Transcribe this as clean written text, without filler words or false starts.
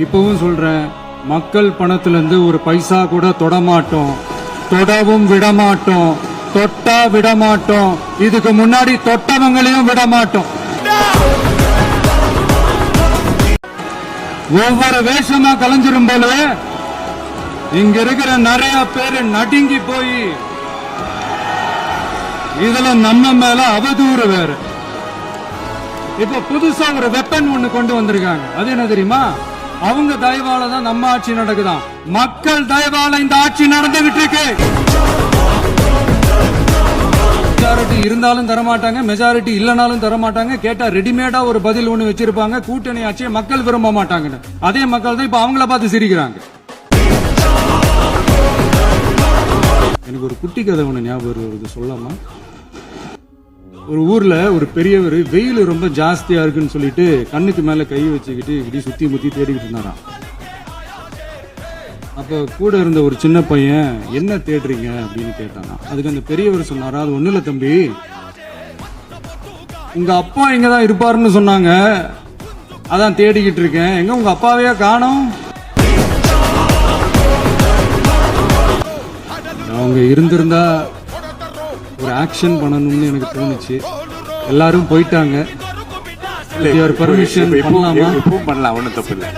இப்பவும் சொல்றேன், மக்கள் பணத்துல இருந்து ஒரு பைசா கூட தொடமாட்டோம், தொடவும் விடமாட்டோம், தொட்டா விடமாட்டோம், இதுக்கு முன்னாடி தொட்டவங்களையும் விடமாட்டோம். ஒவ்வொரு வேஷமா கலைஞ்சிரும் போல இங்க இருக்கிற நிறைய பேரு நடுங்கி போய் இதுல நம்ம மேல அவதூறு வேற. இப்ப புதுசா ஒரு வெப்பன் ஒண்ணு கொண்டு வந்திருக்காங்க. அது என்ன தெரியுமா? அவங்க தயவால தான் நம்ம ஆட்சி நடக்குதாம். மக்கள் தயவால இந்த ஆட்சி நடந்துகிட்டு இருக்கு. மெஜாரிட்டி இருந்தாலும் தரமாட்டாங்க, மெஜாரிட்டி இல்லனாலும் தரமாட்டாங்க. கேட்டா ரெடிமேடா ஒரு பதில் ஒண்ணு வச்சிருப்பாங்க, கூட்டணி ஆட்சியை மக்கள் விரும்ப மாட்டாங்கன்னு. அதே மக்கள் தான் இப்ப அவங்கள பார்த்து சிரிக்கிறாங்க. எனக்கு ஒரு குட்டி கதை ஒண்ணு ஞாபகம் வருது, சொல்லாமா? ஒரு ஊர்ல ஒரு பெரியவர் வெயில் ரொம்ப ஜாஸ்தியா இருக்குன்னு சொல்லிட்டு கண்ணுக்கு மேல கை வச்சுக்கிட்டு இப்படி சுத்தி முத்தி தேடிக்கிட்டு இருந்தாராம். அப்ப கூட இருந்த ஒரு சின்ன பையன், என்ன தேடுறீங்க அப்படின்னு கேட்டானா. அதுக்கு அந்த பெரியவர் சொன்னாரா, அது ஒண்ணு இல்ல தம்பி, உங்க அப்பா இங்கதான் இருப்பாருன்னு சொன்னாங்க, அதான் தேடிக்கிட்டு இருக்கேன். எங்க உங்க அப்பாவையா காணோம்? அவங்க இருந்திருந்தா ஒரு ஆக்ஷன் பண்ணணும்னு எனக்கு தோணுச்சு. எல்லாரும் போயிட்டாங்க. பர்மிஷன் பண்ணலாமா? பண்ணலாம், ஒன்றும் தப்பு இல்லை.